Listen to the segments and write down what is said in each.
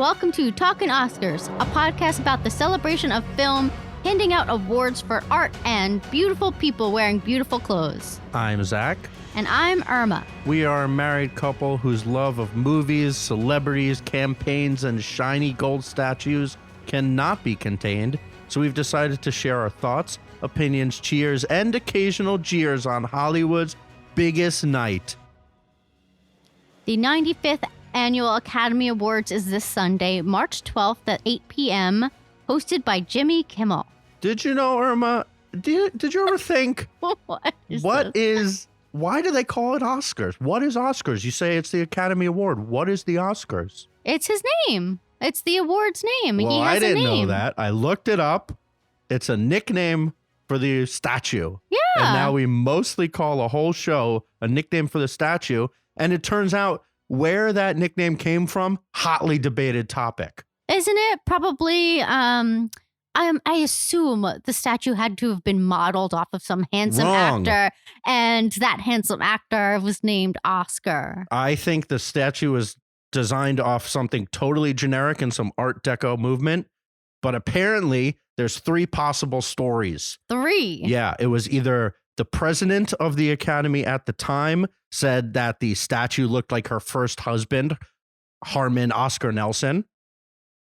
welcome to Talkin Oscars, a podcast about the celebration of film, handing out awards for art, and beautiful people wearing beautiful clothes. I'm Zach. And I'm Irma. We are a married couple whose love of movies, celebrities, campaigns, and shiny gold statues cannot be contained, so we've decided to share our thoughts, opinions, cheers, and occasional jeers on Hollywood's biggest night. The 95th Annual Academy Awards is this Sunday, March 12th at 8 p.m., hosted by Jimmy Kimmel. Did you know, Irma, did you ever think, why do they call it Oscars? What is Oscars? You say it's the Academy Award. What is the Oscars? It's his name. It's the award's name. Well, he has I didn't a name. know that. I looked it up. It's a nickname for the statue. Yeah. And now we mostly call a whole show a nickname for the statue. And it turns out where that nickname came from, hotly debated topic. Isn't it? Probably, I assume the statue had to have been modeled off of some handsome actor, and that handsome actor was named Oscar. I think the statue was designed off something totally generic in some Art Deco movement, but apparently there's three possible stories. Three? Yeah, it was either the president of the Academy at the time said that the statue looked like her first husband, Harmon Oscar Nelson.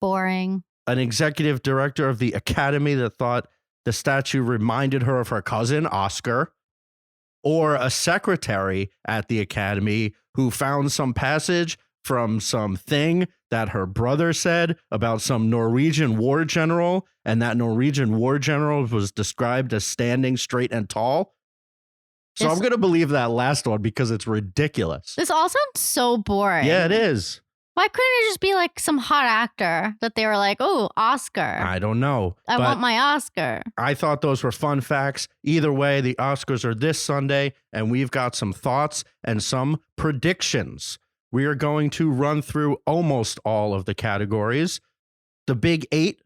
Boring. An executive director of the Academy that thought the statue reminded her of her cousin, Oscar. Or a secretary at the Academy who found some passage from something that her brother said about some Norwegian war general, and that Norwegian war general was described as standing straight and tall. So I'm going to believe that last one because it's ridiculous. This all sounds so boring. Yeah, it is. Why couldn't it just be like some hot actor that they were like, oh, Oscar? I don't know. I want my Oscar. I thought those were fun facts. Either way, the Oscars are this Sunday, and we've got some thoughts and some predictions. We are going to run through almost all of the categories. The big eight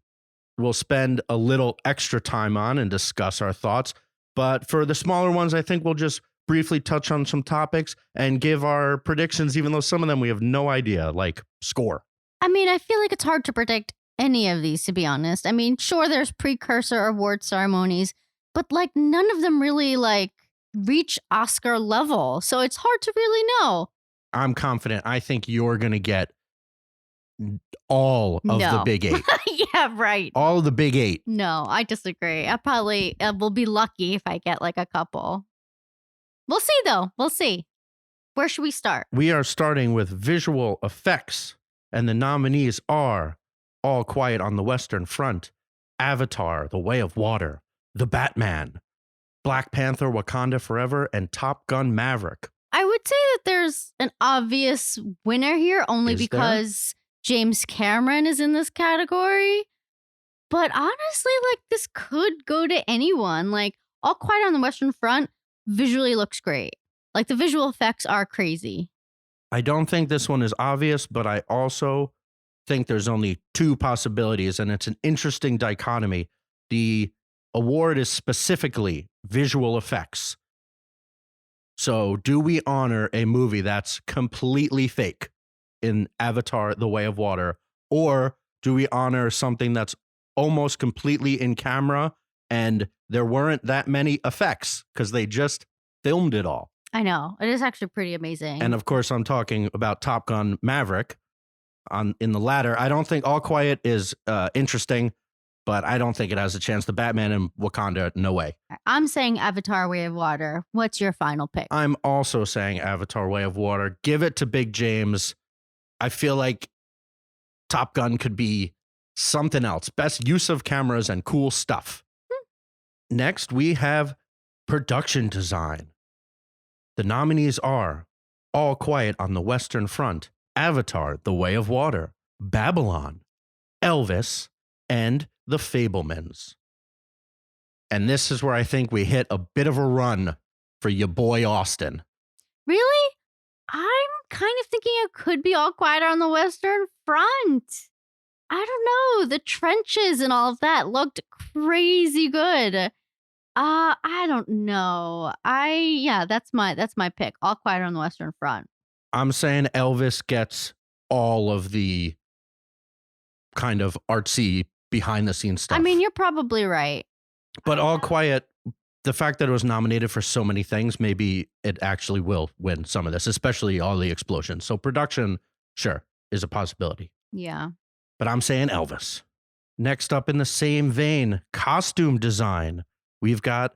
we'll spend a little extra time on and discuss our thoughts. But for the smaller ones, I think we'll just briefly touch on some topics and give our predictions, even though some of them we have no idea, like score. I mean, I feel like it's hard to predict any of these, to be honest. I mean, sure, there's precursor award ceremonies, but like none of them really like reach Oscar level. So it's hard to really know. I'm confident. I think you're going to get all of the big eight. Yeah, right. All of the big eight. No, I disagree. I probably will be lucky if I get like a couple. We'll see, though. We'll see. Where should we start? We are starting with visual effects, and the nominees are All Quiet on the Western Front, Avatar, The Way of Water, The Batman, Black Panther, Wakanda Forever, and Top Gun Maverick. I would say that there's an obvious winner here only because James Cameron is in this category. But honestly, like this could go to anyone. Like All Quiet on the Western Front visually looks great. Like the visual effects are crazy. I don't think this one is obvious, but I also think there's only two possibilities, and it's an interesting dichotomy. The award is specifically visual effects. So do we honor a movie that's completely fake in Avatar, The Way of Water, or do we honor something that's almost completely in camera and there weren't that many effects because they just filmed it all? I know. It is actually pretty amazing. And of course, I'm talking about Top Gun Maverick. In the latter, I don't think All Quiet is interesting, but I don't think it has a chance. The Batman and Wakanda, no way. I'm saying Avatar, Way of Water. What's your final pick? I'm also saying Avatar, Way of Water. Give it to Big James. I feel like Top Gun could be something else. Best use of cameras and cool stuff. Next, we have production design. The nominees are All Quiet on the Western Front, Avatar, The Way of Water, Babylon, Elvis, and The Fabelmans. And this is where I think we hit a bit of a run for your boy Austin. Really? I'm kind of thinking it could be All Quiet on the Western Front. I don't know. The trenches and all of that looked crazy good. I don't know. That's my pick. All Quiet on the Western Front. I'm saying Elvis gets all of the kind of artsy behind the scenes stuff. I mean, you're probably right. But All Quiet, the fact that it was nominated for so many things, maybe it actually will win some of this, especially all the explosions. So production, sure, is a possibility. Yeah. But I'm saying Elvis. Next up in the same vein, costume design. We've got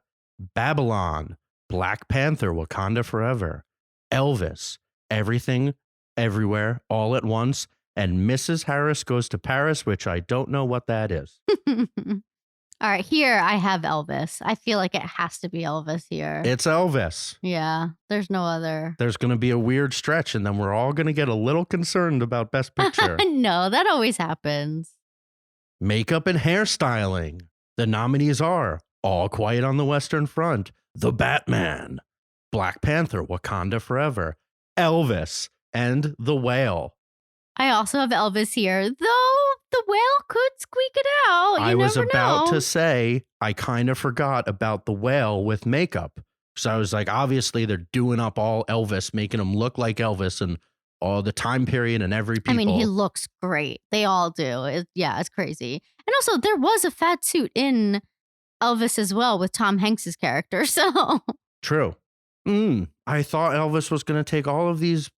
Babylon, Black Panther, Wakanda Forever, Elvis, Everything, Everywhere, All at Once, and Mrs. Harris Goes to Paris, which I don't know what that is. All right, here I have Elvis. I feel like it has to be Elvis here. It's Elvis. Yeah, there's no other. There's going to be a weird stretch, and then we're all going to get a little concerned about Best Picture. No, that always happens. Makeup and hairstyling. The nominees are All Quiet on the Western Front, The Batman, Black Panther, Wakanda Forever, Elvis, and The Whale. I also have Elvis here, though The Whale could squeak it out. I was about to say, I kind of forgot about The Whale with makeup. So I was like, obviously they're doing up all Elvis, making him look like Elvis and all the time period and every people. I mean, he looks great. They all do. It's crazy. And also, there was a fat suit in Elvis as well with Tom Hanks's character. So true. I thought Elvis was going to take all of these.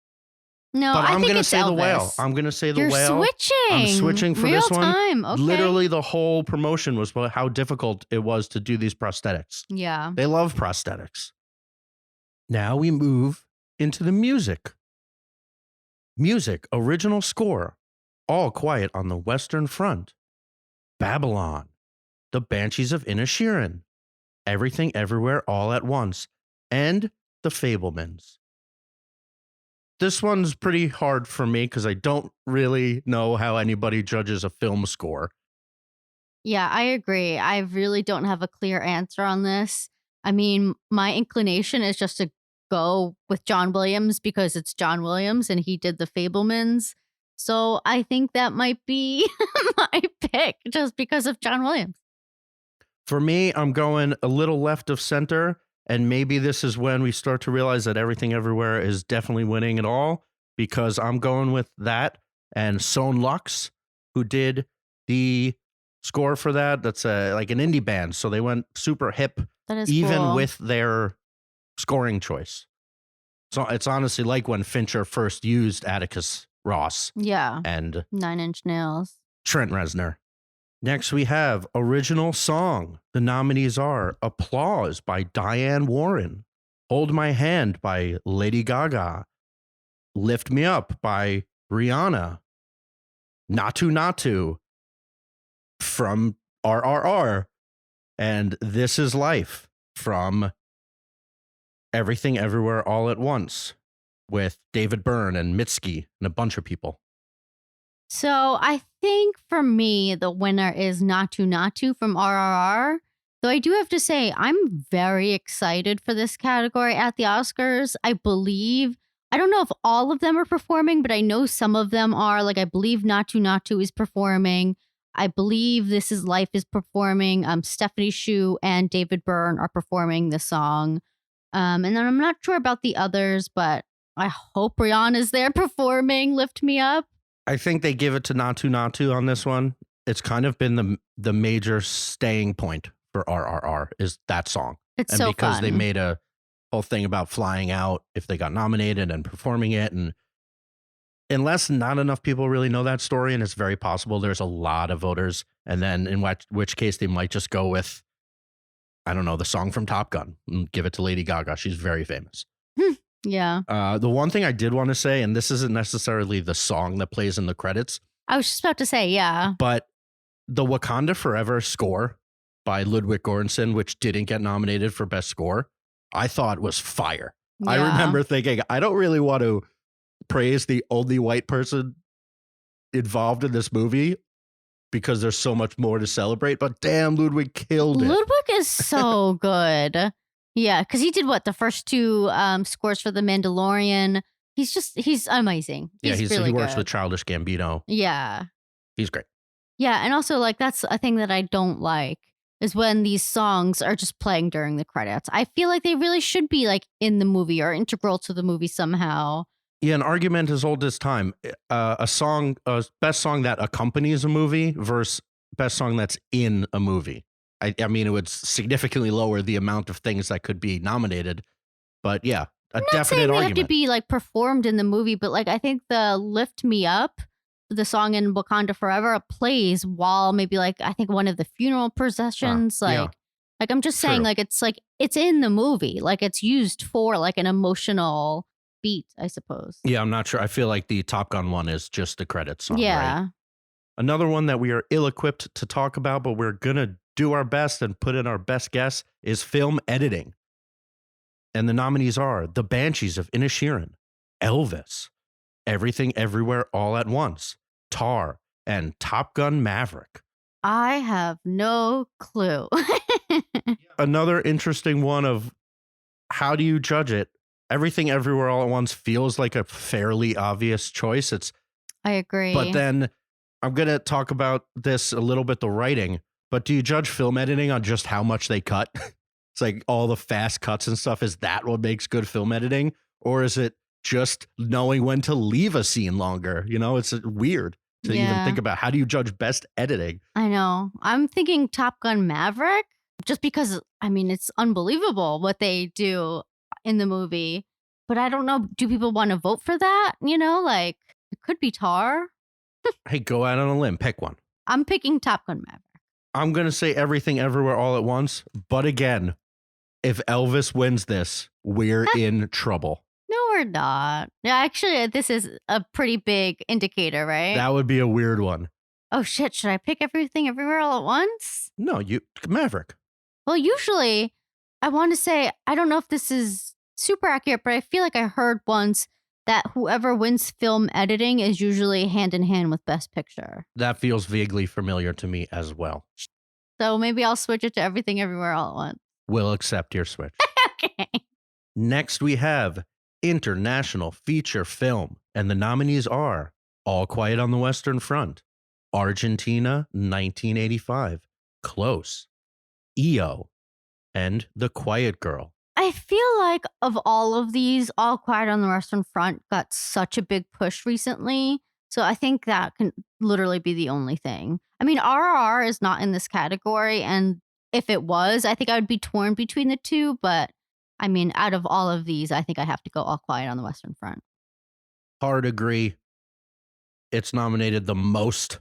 No, but I'm going to say The Whale. I'm going to say The You're Whale. Switching. I'm switching for Real this one. Time. Okay. Literally, the whole promotion was how difficult it was to do these prosthetics. Yeah. They love prosthetics. Now we move into the music. Music, original score, All Quiet on the Western Front, Babylon, The Banshees of Inisherin, Everything Everywhere All at Once, and The Fabelmans. This one's pretty hard for me because I don't really know how anybody judges a film score. Yeah, I agree. I really don't have a clear answer on this. I mean, my inclination is just to go with John Williams because it's John Williams and he did The Fabelmans. So I think that might be my pick just because of John Williams. For me, I'm going a little left of center. And maybe this is when we start to realize that Everything Everywhere is definitely winning it all, because I'm going with that and Son Lux, who did the score for that. That's like an indie band. So they went super hip, even cool. with their scoring choice. So it's honestly like when Fincher first used Atticus Ross. Yeah. And 9 Inch Nails. Trent Reznor. Next, we have Original Song. The nominees are Applause by Diane Warren, Hold My Hand by Lady Gaga, Lift Me Up by Rihanna, Natu Natu from RRR, and This Is Life from Everything Everywhere All at Once with David Byrne and Mitski and a bunch of people. So I think for me, the winner is Natu Natu from RRR. Though I do have to say, I'm very excited for this category at the Oscars. I don't know if all of them are performing, but I know some of them are. Like, I believe Natu Natu is performing. I believe This Is Life is performing. Stephanie Hsu and David Byrne are performing the song. And then I'm not sure about the others, but I hope Rihanna's there performing Lift Me Up. I think they give it to Natu Natu on this one. It's kind of been the major staying point for RRR is that song. It's and so because fun. They made a whole thing about flying out if they got nominated and performing it. And unless not enough people really know that story, and it's very possible there's a lot of voters, and then in which case they might just go with, I don't know, the song from Top Gun and give it to Lady Gaga. She's very famous. Yeah. The one thing I did want to say, and this isn't necessarily the song that plays in the credits. I was just about to say, yeah. But the Wakanda Forever score by Ludwig Göransson, which didn't get nominated for Best Score, I thought was fire. Yeah. I remember thinking, I don't really want to praise the only white person involved in this movie because there's so much more to celebrate, but damn, Ludwig killed it. Ludwig is so good. Yeah, because he did the first two scores for The Mandalorian. He's amazing. He really works good. with Childish Gambino. Yeah. He's great. Yeah, and also that's a thing that I don't like is when these songs are just playing during the credits. I feel like they really should be in the movie or integral to the movie somehow. Yeah, an argument as old as time. A best song that accompanies a movie versus best song that's in a movie. I mean, it would significantly lower the amount of things that could be nominated. But yeah, a I'm not definite saying they have to argument. be like performed in the movie, but like I think the "Lift Me Up," the song in Wakanda Forever, plays while maybe like I think one of the funeral processions, Yeah, like I'm just saying, true. like it's in the movie, like it's used for like an emotional beat, I suppose. Yeah, I'm not sure. I feel like the Top Gun one is just the credits song, right? Yeah, Another one that we are ill-equipped to talk about, but we're gonna do our best and put in our best guess is film editing. And the nominees are The Banshees of Inisherin, Elvis, Everything Everywhere All at Once, Tar, and Top Gun Maverick. I have no clue. Another interesting one of how do you judge it? Everything Everywhere All at Once feels like a fairly obvious choice. I agree. But then I'm going to talk about this a little bit, the writing, but do you judge film editing on just how much they cut? It's like all the fast cuts and stuff. Is that what makes good film editing? Or is it just knowing when to leave a scene longer? You know, it's weird to even think about. How do you judge best editing? I know. I'm thinking Top Gun Maverick just because, I mean, it's unbelievable what they do in the movie. But I don't know. Do people want to vote for that? You know, like it could be Tar. Hey, go out on a limb. Pick one. I'm picking Top Gun Maverick. I'm going to say Everything Everywhere All at Once. But again, if Elvis wins this, we're in trouble. No, we're not. Yeah, actually, this is a pretty big indicator, right? That would be a weird one. Oh, shit. Should I pick Everything Everywhere All at Once? No, Maverick. Well, usually I want to say, I don't know if this is super accurate, but I feel like I heard once that whoever wins film editing is usually hand in hand with Best Picture. That feels vaguely familiar to me as well. So maybe I'll switch it to Everything Everywhere All at Once. We'll accept your switch. Okay. Next, we have International Feature Film, and the nominees are All Quiet on the Western Front, Argentina, 1985, Close, EO, and The Quiet Girl. I feel like of all of these, All Quiet on the Western Front got such a big push recently. So I think that can literally be the only thing. I mean, RRR is not in this category. And if it was, I think I would be torn between the two. But I mean, out of all of these, I think I have to go All Quiet on the Western Front. Hard agree. It's nominated the most.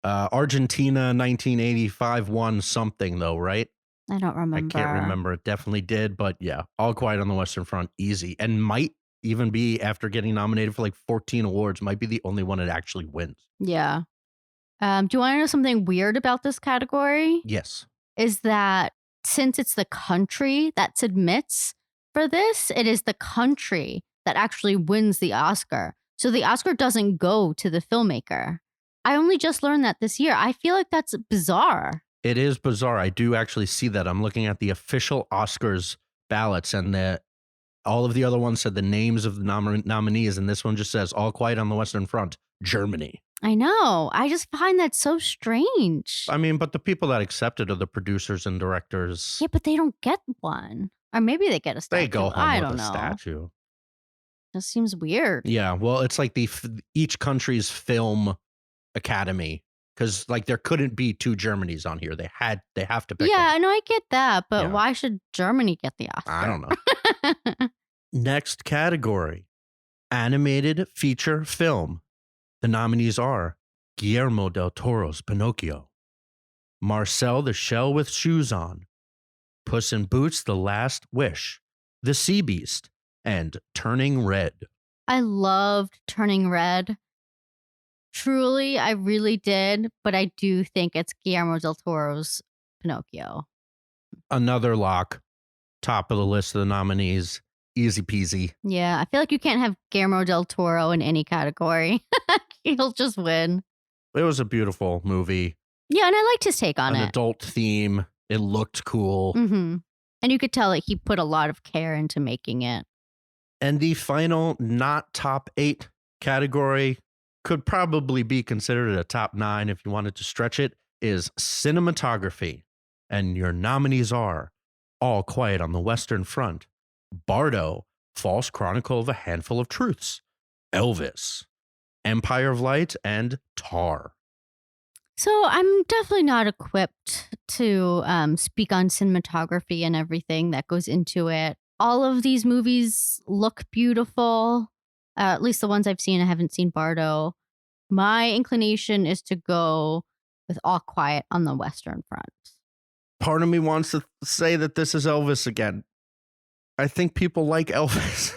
Argentina 1985 won something though, right? I don't remember. I can't remember. It definitely did, but yeah, All Quiet on the Western Front, easy, and might even be, after getting nominated for like 14 awards, might be the only one it actually wins. Yeah. Do you want to know something weird about this category? Yes. Is that since it's the country that submits for this, it is the country that actually wins the Oscar. So the Oscar doesn't go to the filmmaker. I only just learned that this year. I feel like that's bizarre. It is bizarre. I do actually see that. I'm looking at the official Oscars ballots, and all of the other ones said the names of the nominees, and this one just says All Quiet on the Western Front, Germany. I know. I just find that so strange. I mean, but the people that accepted are the producers and directors. Yeah, but they don't get one. Or maybe they get a statue. They go home I with don't a know. statue. That seems weird. Yeah, well, it's like each country's film academy, because like there couldn't be two Germanys on here. They have to pick Yeah, one. I know, I get that, but Yeah. why should Germany get the Oscar? I don't know. Next category, animated feature film. The nominees are Guillermo del Toro's Pinocchio, Marcel the Shell with Shoes On, Puss in Boots: The Last Wish, The Sea Beast, and Turning Red. I loved Turning Red. Truly, I really did, but I do think it's Guillermo del Toro's Pinocchio. Another lock, top of the list of the nominees, easy peasy. Yeah, I feel like you can't have Guillermo del Toro in any category. He'll just win. It was a beautiful movie. Yeah, and I liked his take on An it. adult theme. It looked cool. Mm-hmm. And you could tell like he put a lot of care into making it. And the final not top 8 category could probably be considered a top 9 if you wanted to stretch it, is cinematography. And your nominees are All Quiet on the Western Front, Bardo, False Chronicle of a Handful of Truths, Elvis, Empire of Light, and Tar. So I'm definitely not equipped to speak on cinematography and everything that goes into it. All of these movies look beautiful, at least the ones I've seen. I haven't seen Bardo. My inclination is to go with All Quiet on the Western Front. Part of me wants to say that this is Elvis again. I think people like Elvis.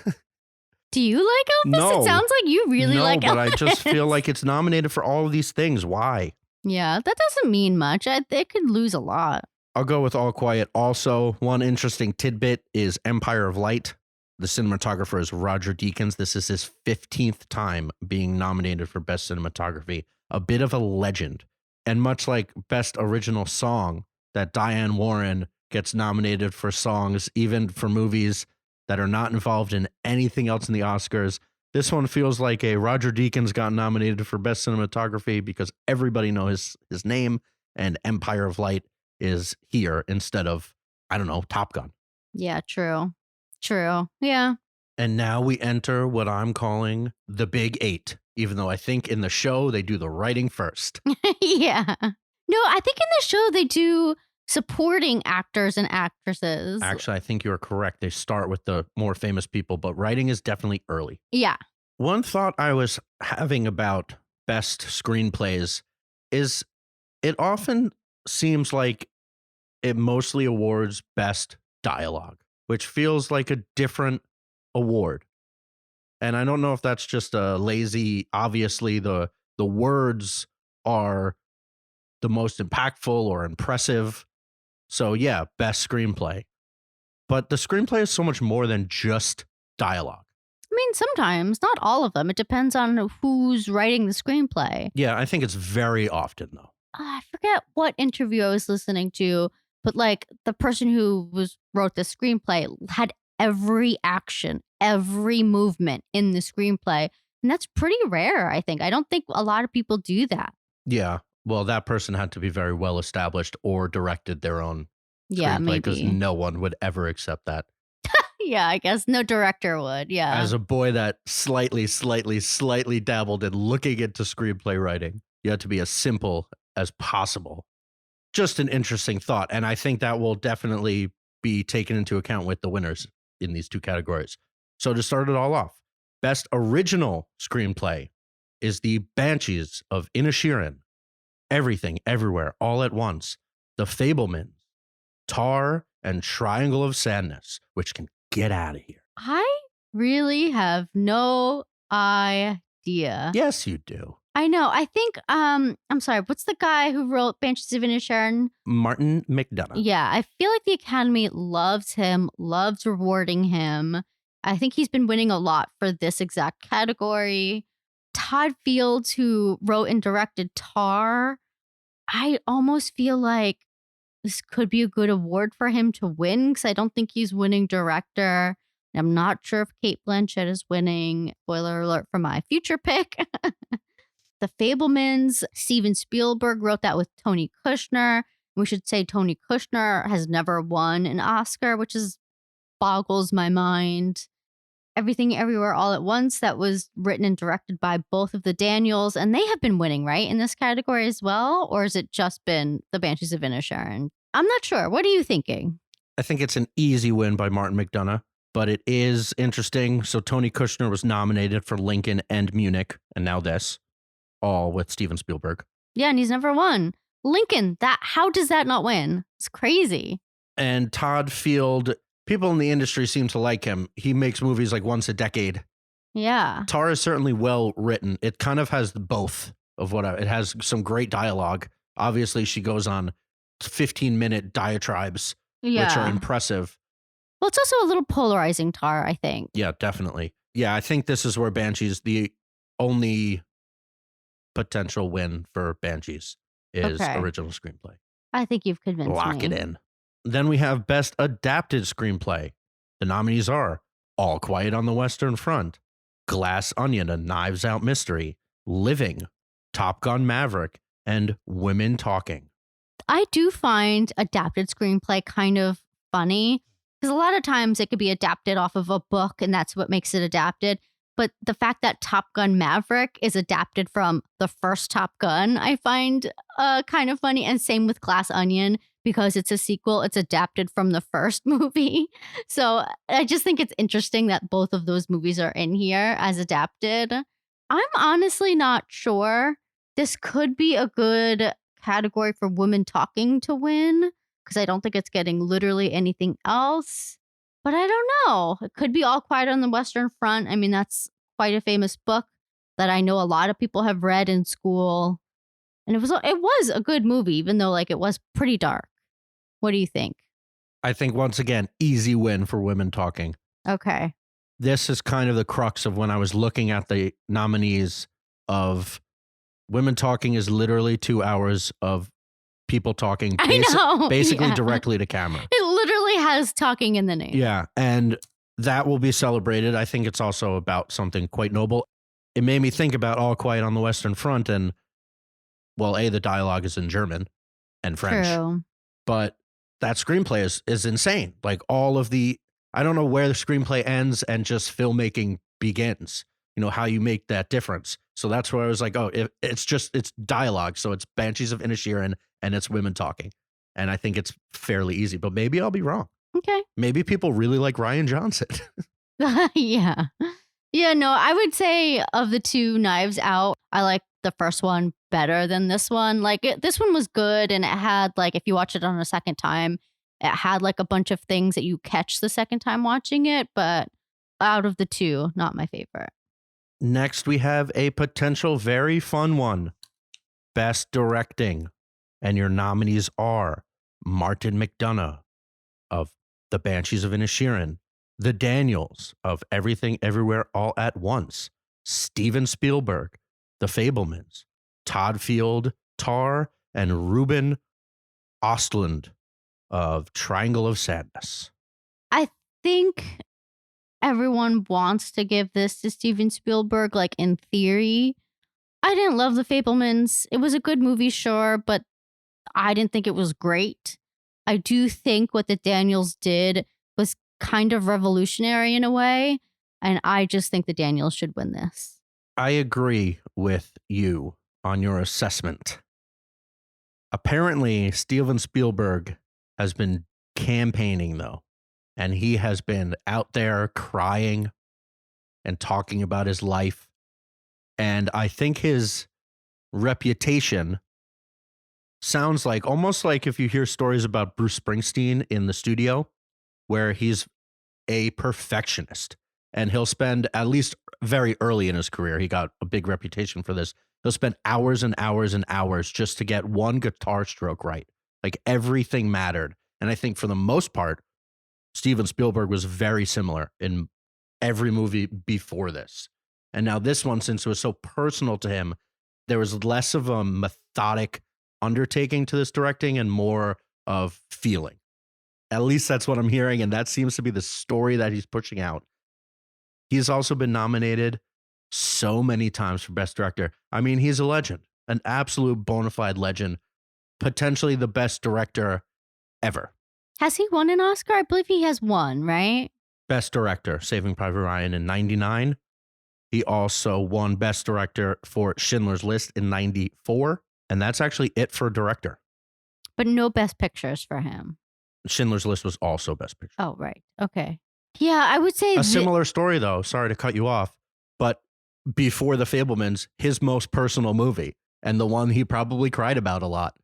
Do you like Elvis? No. It sounds like you really like Elvis. No, but I just feel like it's nominated for all of these things. Why? Yeah, that doesn't mean much. It could lose a lot. I'll go with All Quiet. Also, one interesting tidbit is Empire of Light. The cinematographer is Roger Deakins. This is his 15th time being nominated for Best Cinematography. A bit of a legend. And much like Best Original Song, that Diane Warren gets nominated for songs, even for movies that are not involved in anything else in the Oscars. This one feels like a Roger Deakins got nominated for Best Cinematography because everybody knows his name, and Empire of Light is here instead of, I don't know, Top Gun. Yeah, true. True. Yeah. And now we enter what I'm calling the Big Eight, even though I think in the show they do the writing first. Yeah. No, I think in the show they do supporting actors and actresses. Actually, I think you're correct. They start with the more famous people, but writing is definitely early. Yeah. One thought I was having about best screenplays is it often seems like it mostly awards best dialogue, which feels like a different award. And I don't know if that's just a lazy, obviously the words are the most impactful or impressive. So yeah, best screenplay. But the screenplay is so much more than just dialogue. I mean, sometimes, not all of them. It depends on who's writing the screenplay. Yeah, I think it's very often, though. I forget what interview I was listening to, but like the person who wrote the screenplay had every action, every movement in the screenplay. And that's pretty rare, I think. I don't think a lot of people do that. Yeah. Well, that person had to be very well established or directed their own screenplay because no one would ever accept that. Yeah, I guess no director would. Yeah. As a boy that slightly dabbled in looking into screenplay writing, you had to be as simple as possible. Just an interesting thought. And I think that will definitely be taken into account with the winners in these two categories. So to start it all off, best original screenplay is The Banshees of Inisherin, Everything, Everywhere, All at Once, The Fabelmans, Tar, and Triangle of Sadness, which can get out of here. I really have no idea. Yes, you do. I know. I think, I'm sorry, what's the guy who wrote Banshees of Inisherin? Martin McDonagh. Yeah, I feel like the Academy loves him, loves rewarding him. I think he's been winning a lot for this exact category. Todd Fields, who wrote and directed Tar, I almost feel like this could be a good award for him to win because I don't think he's winning director. I'm not sure if Cate Blanchett is winning. Spoiler alert for my future pick. The Fabelmans, Steven Spielberg wrote that with Tony Kushner. We should say Tony Kushner has never won an Oscar, which boggles my mind. Everything Everywhere All at Once, that was written and directed by both of the Daniels, and they have been winning, right, in this category as well? Or has it just been The Banshees of Inisherin? I'm not sure. What are you thinking? I think it's an easy win by Martin McDonagh, but it is interesting. So Tony Kushner was nominated for Lincoln and Munich, and now this, all with Steven Spielberg. Yeah, and he's never won. Lincoln, how does that not win? It's crazy. And Todd Field, people in the industry seem to like him. He makes movies like once a decade. Yeah. Tar is certainly well written. It kind of has both of it has some great dialogue. Obviously, she goes on 15-minute diatribes, which are impressive. Well, it's also a little polarizing, Tar, I think. Yeah, definitely. Yeah, I think this is where Banshees, the only potential win for Banshees is original screenplay. I think you've convinced me. Lock it in. Then we have Best Adapted Screenplay. The nominees are All Quiet on the Western Front, Glass Onion, A Knives Out Mystery, Living, Top Gun Maverick, and Women Talking. I do find adapted screenplay kind of funny because a lot of times it could be adapted off of a book and that's what makes it adapted. But the fact that Top Gun Maverick is adapted from the first Top Gun, I find kind of funny. And same with Glass Onion, because it's a sequel, it's adapted from the first movie. So I just think it's interesting that both of those movies are in here as adapted. I'm honestly not sure. This could be a good category for women talking to win, because I don't think it's getting literally anything else. But I don't know. It could be All Quiet on the Western Front. I mean, that's quite a famous book that I know a lot of people have read in school. And it was a good movie, even though like it was pretty dark. What do you think? I think once again, easy win for women talking. Okay. This is kind of the crux of when I was looking at the nominees of women talking is literally 2 hours of people talking basically directly to camera. It literally has talking in the name. Yeah. And that will be celebrated. I think it's also about something quite noble. It made me think about All Quiet on the Western Front. And well, the dialogue is in German and French. True. But that screenplay is insane. Like all of I don't know where the screenplay ends and just filmmaking begins. You know, how you make that difference. So that's where I was like, oh, it's dialogue. So it's Banshees of Inisherin and it's women talking. And I think it's fairly easy, but maybe I'll be wrong. Okay. Maybe people really like Rian Johnson. Yeah. Yeah, no, I would say of the two Knives Out, I like the first one better than this one. Like this one was good, and it had like, if you watch it on a second time, it had like a bunch of things that you catch the second time watching it. But out of the two, not my favorite. Next, we have a potential very fun one. Best Directing. And your nominees are Martin McDonagh of The Banshees of Inisherin, The Daniels of Everything Everywhere All at Once, Steven Spielberg, The Fabelmans, Todd Field, Tar, and Ruben Östlund of Triangle of Sadness. I think everyone wants to give this to Steven Spielberg, like in theory. I didn't love The Fabelmans. It was a good movie, sure, but I didn't think it was great. I do think what the Daniels did was kind of revolutionary in a way, and I just think the Daniels should win this. I agree with you on your assessment. Apparently, Steven Spielberg has been campaigning, though, and he has been out there crying and talking about his life. And I think his reputation sounds like almost like if you hear stories about Bruce Springsteen in the studio, where he's a perfectionist and he'll spend, at least very early in his career, he got a big reputation for this. He'll spend hours and hours and hours just to get one guitar stroke right. Like everything mattered. And I think for the most part, Steven Spielberg was very similar in every movie before this. And now this one, since it was so personal to him, there was less of a methodic undertaking to this directing and more of feeling. At least that's what I'm hearing, and that seems to be the story that he's pushing out. He's also been nominated so many times for Best Director. I mean, he's a legend, an absolute bona fide legend, potentially the best director ever. Has he won an Oscar? I believe he has won, right? Best Director, Saving Private Ryan in 99. He also won Best Director for Schindler's List in 94. And that's actually it for director. But no Best Pictures for him. Schindler's List was also Best Picture. Oh, right. Okay. Yeah, I would say... A similar story, though. Sorry to cut you off. But before The Fabelmans, his most personal movie, and the one he probably cried about a lot,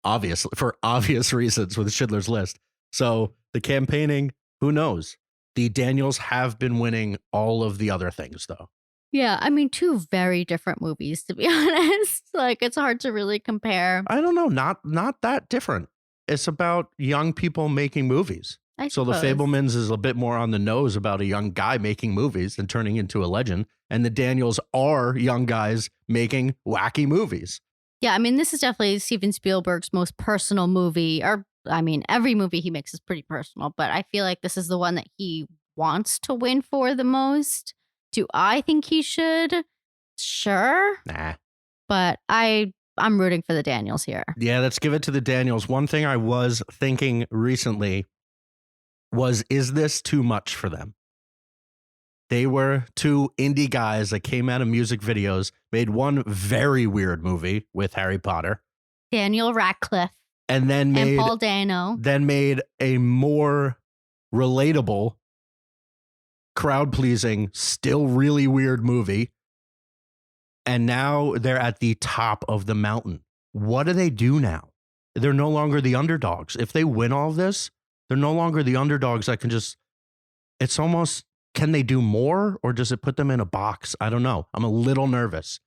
obviously, for obvious reasons with Schindler's List. So the campaigning, who knows? The Daniels have been winning all of the other things, though. Yeah, I mean, two very different movies, to be honest. Like, it's hard to really compare. I don't know, not that different. It's about young people making movies. So The Fabelmans is a bit more on the nose about a young guy making movies and turning into a legend. And the Daniels are young guys making wacky movies. Yeah, I mean, this is definitely Steven Spielberg's most personal movie. Or, I mean, every movie he makes is pretty personal. But I feel like this is the one that he wants to win for the most. Do I think he should? Sure. Nah. But I'm rooting for the Daniels here. Yeah, let's give it to the Daniels. One thing I was thinking recently was, is this too much for them? They were two indie guys that came out of music videos, made one very weird movie with Harry Potter. Daniel Radcliffe. And then and Paul Dano. Then made a more relatable, crowd-pleasing, still really weird movie. And now they're at the top of the mountain. What do they do now? They're no longer the underdogs. If they win all of this, they're no longer the underdogs that can just, it's almost, can they do more or does it put them in a box? I don't know. I'm a little nervous.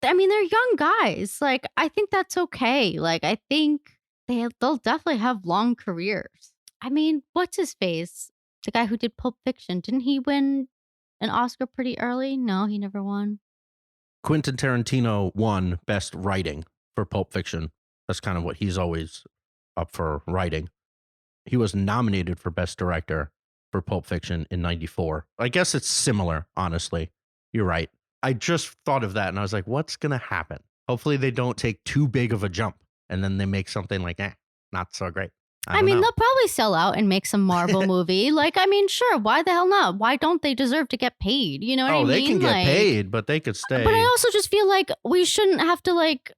I mean, they're young guys. Like, I think that's okay. Like, I think they'll definitely have long careers. I mean, what's his face? The guy who did Pulp Fiction. Didn't he win an Oscar pretty early? No, he never won. Quentin Tarantino won Best Writing for Pulp Fiction. That's kind of what he's always up for, writing. He was nominated for Best Director for Pulp Fiction in 94. I guess it's similar, honestly. You're right. I just thought of that and I was like, what's going to happen? Hopefully they don't take too big of a jump and then they make something like, not so great. I mean, they'll probably sell out and make some Marvel movie. Like, I mean, sure, why the hell not? Why don't they deserve to get paid? You know what I mean? Oh, they can get paid, but they could stay. But I also just feel like we shouldn't have to, like,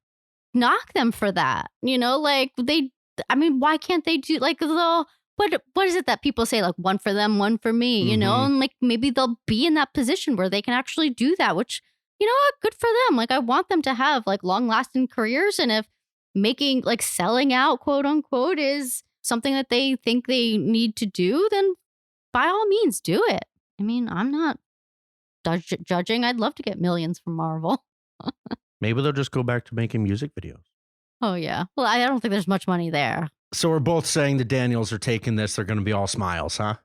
knock them for that. You know, like, why can't they do, like, what is it that people say, like, one for them, one for me, you know? And, like, maybe they'll be in that position where they can actually do that, which, you know what, good for them. Like, I want them to have, like, long-lasting careers, and if making, like, selling out, quote unquote, is something that they think they need to do, then by all means do it. I mean, I'm not judging. I'd love to get millions from Marvel. Maybe they'll just go back to making music videos. Oh, yeah. Well, I don't think there's much money there. So we're both saying the Daniels are taking this. They're going to be all smiles, huh?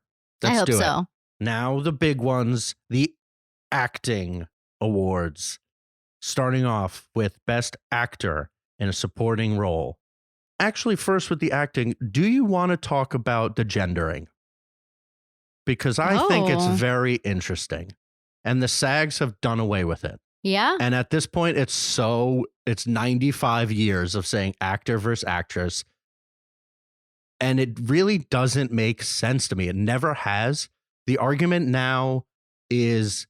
I hope so. Now the big ones, the acting awards, starting off with Best Actor in a Supporting Role. Actually, first with the acting, do you want to talk about the gendering? Because I think it's very interesting. And the SAGs have done away with it. Yeah. And at this point, it's 95 years of saying actor versus actress. And it really doesn't make sense to me. It never has. The argument now is,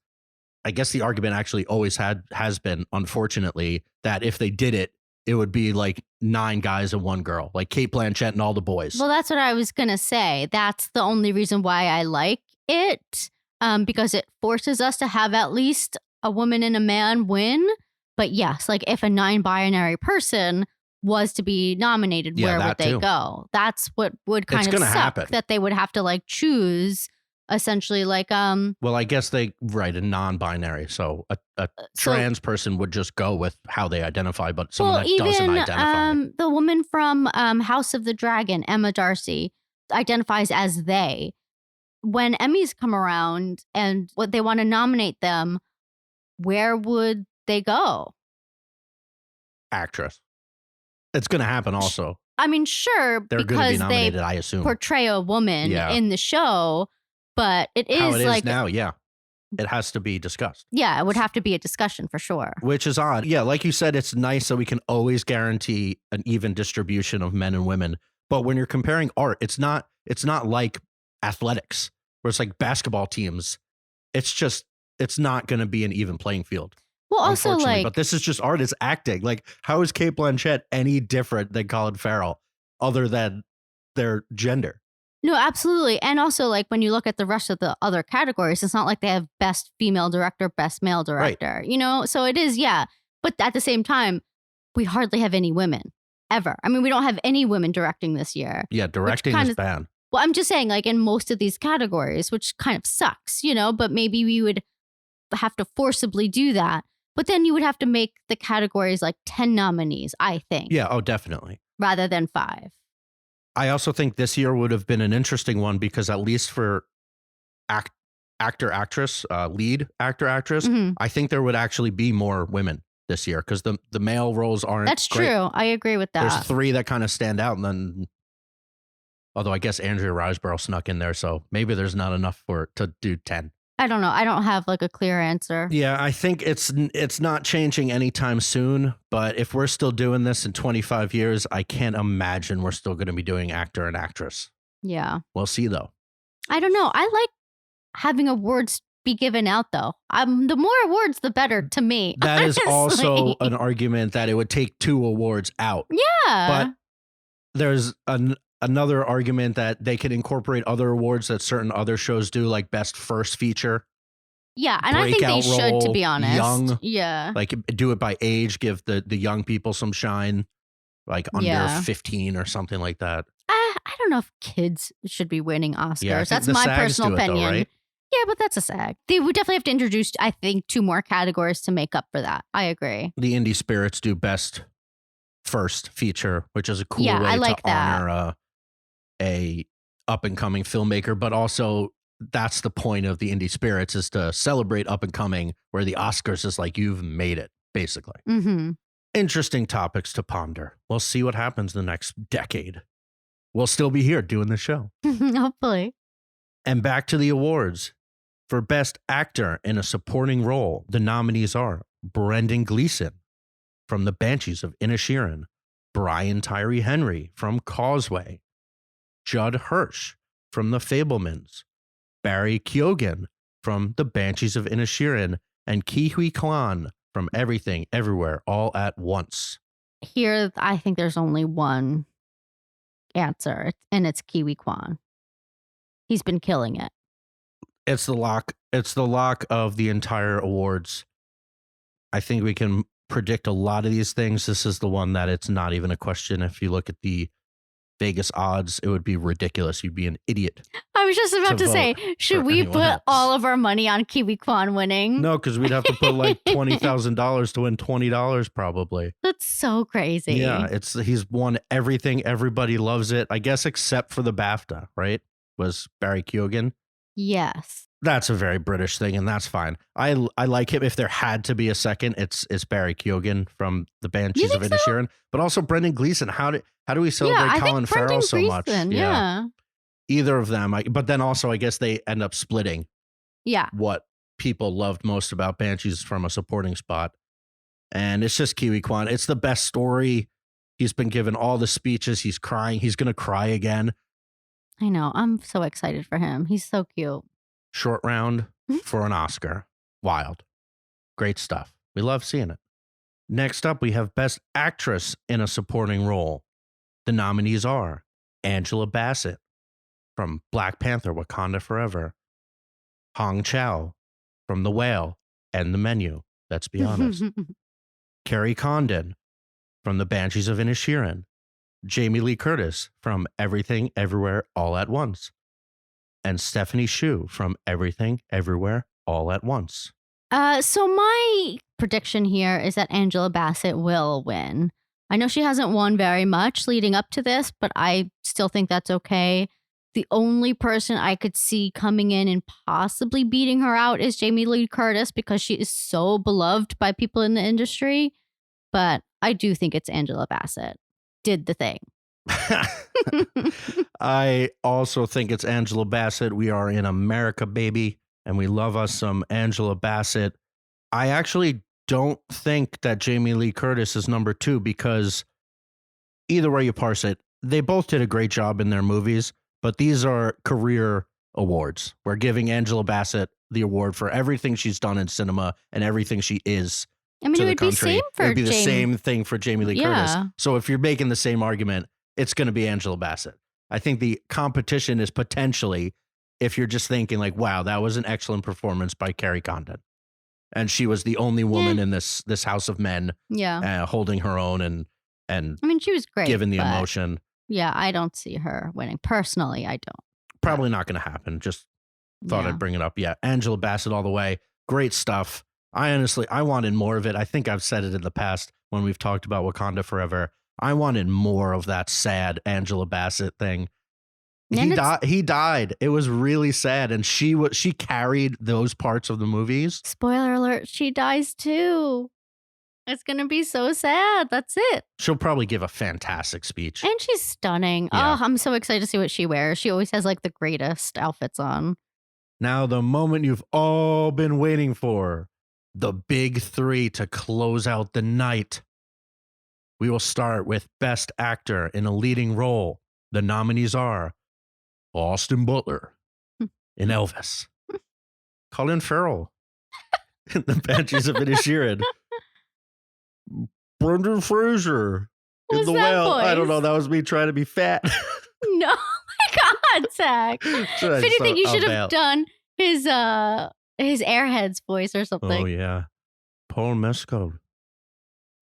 I guess the argument actually always has been, unfortunately, that if they did it, it would be like 9 guys and 1 girl, like Cate Blanchett and all the boys. Well, that's what I was going to say. That's the only reason why I like it, because it forces us to have at least a woman and a man win. But yes, like if a non-binary person was to be nominated, where would they go? That's what would kind of suck, happen. That they would have to like choose. Essentially, like well, I guess a non-binary, so a trans person would just go with how they identify, but someone that doesn't identify. The woman from House of the Dragon, Emma Darcy, identifies as they. When Emmys come around and what they want to nominate them, where would they go? Actress. It's going to happen. Also, I mean, sure, they're going to be nominated. I assume portray a woman in the show. But it is how it like is now, yeah. It has to be discussed. Yeah, it would have to be a discussion for sure. Which is odd. Yeah, like you said, it's nice that we can always guarantee an even distribution of men and women. But when you're comparing art, it's not like athletics, where it's like basketball teams. It's not going to be an even playing field. Well, also but this is just art. It's acting. Like, how is Cate Blanchett any different than Colin Farrell, other than their gender? No, absolutely. And also, like, when you look at the rest of the other categories, it's not like they have best female director, best male director, right. You know? So it is, yeah. But at the same time, we hardly have any women ever. I mean, we don't have any women directing this year. Yeah, directing is bad. Well, I'm just saying, like, in most of these categories, which kind of sucks, you know? But maybe we would have to forcibly do that. But then you would have to make the categories like 10 nominees, I think. Yeah, oh, definitely. Rather than 5. I also think this year would have been an interesting one because at least for actor, actress, lead actor, actress, I think there would actually be more women this year because the male roles aren't. That's great. True. I agree with that. There's 3 that kind of stand out, and then, although I guess Andrea Riseborough snuck in there, so maybe there's not enough to do 10. I don't know. I don't have like a clear answer. Yeah, I think it's not changing anytime soon. But if we're still doing this in 25 years, I can't imagine we're still going to be doing actor and actress. Yeah. We'll see, though. I don't know. I like having awards be given out, though. The more awards, the better to me. That honestly. is also an argument that it would take 2 awards out. Yeah. But there's another argument that they can incorporate other awards that certain other shows do, like Best First Feature. Yeah, and I think they should, to be honest. Young. Yeah. Like, do it by age, give the young people some shine, like under 15 or something like that. I don't know if kids should be winning Oscars. Yeah, that's my personal opinion. Though, right? Yeah, but that's a SAG. They would definitely have to introduce, I think, 2 more categories to make up for that. I agree. The Indie Spirits do Best First Feature, which is a cool way to honor a up-and-coming filmmaker, but also that's the point of the Indie Spirits, is to celebrate up-and-coming, where the Oscars is like, you've made it, basically. Mm-hmm. Interesting topics to ponder. We'll see what happens the next decade. We'll still be here doing the show. Hopefully. And back to the awards. For Best Actor in a Supporting Role, the nominees are Brendan Gleeson from The Banshees of Inisherin, Brian Tyree Henry from Causeway, Judd Hirsch from The Fabelmans, Barry Keoghan from The Banshees of Inisherin, and Ke Huy Quan from Everything Everywhere All at Once. Here, I think there's only one answer, and it's Ke Huy Quan. He's been killing it. It's the lock. It's the lock of the entire awards. I think we can predict a lot of these things. This is the one that it's not even a question. If you look at the Vegas odds, it would be ridiculous. You'd be an idiot. I was just about to say, should we put all of our money on Ke Huy Quan winning? No, because we'd have to put like $20,000 to win $20 probably. That's so crazy. Yeah, he's won everything. Everybody loves it. I guess except for the BAFTA, right? Was Barry Keoghan. Yes. That's a very British thing, and that's fine. I like him. If there had to be a second, it's Barry Keoghan from The Banshees of Inisherin, but also Brendan Gleeson. How do we celebrate Colin Farrell so much? Yeah. Either of them. But then also, I guess they end up splitting. Yeah. What people loved most about Banshees from a supporting spot. And it's just Ke Huy Quan. It's the best story. He's been given all the speeches. He's crying. He's going to cry again. I know. I'm so excited for him. He's so cute. Short round for an Oscar. Wild. Great stuff. We love seeing it. Next up, we have Best Actress in a Supporting Role. The nominees are Angela Bassett from Black Panther, Wakanda Forever, Hong Chow from The Whale and The Menu, let's be honest, Carrie Condon from The Banshees of Inisherin, Jamie Lee Curtis from Everything Everywhere All at Once, and Stephanie Hsu from Everything Everywhere All at Once. So my prediction here is that Angela Bassett will win. I know she hasn't won very much leading up to this, but I still think that's okay. The only person I could see coming in and possibly beating her out is Jamie Lee Curtis, because she is so beloved by people in the industry. But I do think it's Angela Bassett. Did the thing. I also think it's Angela Bassett. We are in America, baby, and we love us some Angela Bassett. I actually don't think that Jamie Lee Curtis is number 2, because either way you parse it, they both did a great job in their movies, but these are career awards. We're giving Angela Bassett the award for everything she's done in cinema and everything she is. I mean, to it the would country. be It would be the same thing for Jamie Lee Curtis. So if you're making the same argument, it's going to be Angela Bassett. I think the competition is potentially, if you're just thinking like, wow, that was an excellent performance by Carrie Condon. And she was the only woman in this house of men holding her own and I mean, she was great. Given the emotion. Yeah, I don't see her winning. Personally, I don't. Probably not going to happen. Just thought I'd bring it up. Yeah, Angela Bassett all the way. Great stuff. I wanted more of it. I think I've said it in the past when we've talked about Wakanda Forever. I wanted more of that sad Angela Bassett thing. He died. It was really sad. And she carried those parts of the movies. Spoiler alert, she dies too. It's going to be so sad. That's it. She'll probably give a fantastic speech. And she's stunning. Yeah. Oh, I'm so excited to see what she wears. She always has like the greatest outfits on. Now, the moment you've all been waiting for. The big 3 to close out the night. We will start with Best Actor in a Leading Role. The nominees are Austin Butler in Elvis, Colin Farrell in the Banshees of Inisherin. Brendan Fraser in The Whale. Voice? I don't know. That was me trying to be fat. No, my God, Zach. If anything, you should have done his Airheads voice or something. Oh yeah, Paul Mescal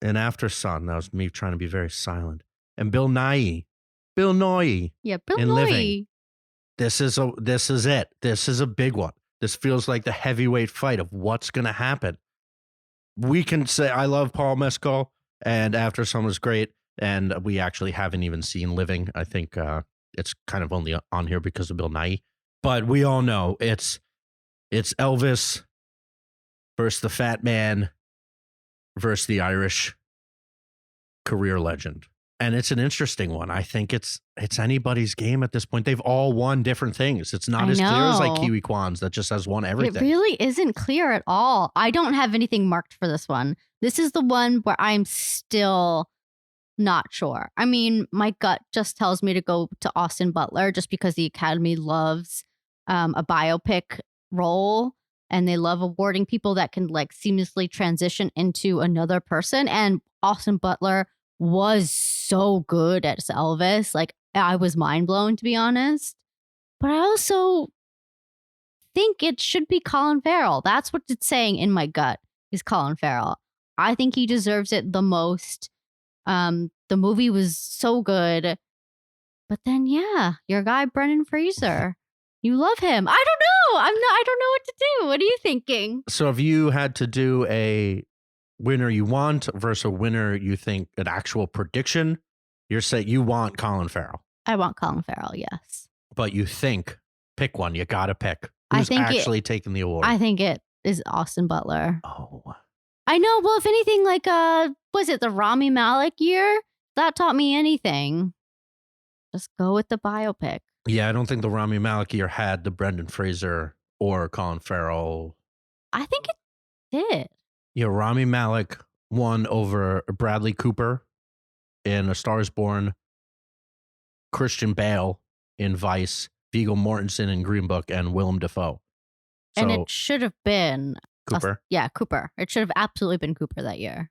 in After Sun. That was me trying to be very silent. And Bill Nighy. Yeah, Bill in Nighy. Living. This is it. This is a big one. This feels like the heavyweight fight of what's going to happen. We can say I love Paul Mescal, and After Sun was great, and we actually haven't even seen Living. I think it's kind of only on here because of Bill Nighy. But we all know it's Elvis versus the Fat Man versus the Irish career legend. And it's an interesting one. I think it's anybody's game at this point. They've all won different things. It's not as clear as like Kiwi Kwan's that just has won everything. It really isn't clear at all. I don't have anything marked for this one. This is the one where I'm still not sure. I mean, my gut just tells me to go to Austin Butler just because the Academy loves a biopic role and they love awarding people that can like seamlessly transition into another person. And Austin Butler was so good as Elvis. Like, I was mind blown, to be honest. But I also think it should be Colin Farrell. That's what it's saying in my gut, is Colin Farrell. I think he deserves it the most. The movie was so good. But then, yeah, your guy, Brendan Fraser. You love him. I don't know. I don't know what to do. What are you thinking? So if you had to do a winner you want versus a winner you think, an actual prediction, you're saying you want Colin Farrell. I want Colin Farrell, yes. But you think, pick one. You got to pick. Who's actually taking the award? I think it is Austin Butler. Oh. I know. Well, if anything, like, was it the Rami Malek year? That taught me anything. Just go with the biopic. Yeah, I don't think the Rami Malek year had the Brendan Fraser or Colin Farrell. I think it did. Yeah, Rami Malek won over Bradley Cooper in A Star Is Born, Christian Bale in Vice, Viggo Mortensen in Green Book, and Willem Dafoe. So, and it should have been Cooper. Cooper. It should have absolutely been Cooper that year.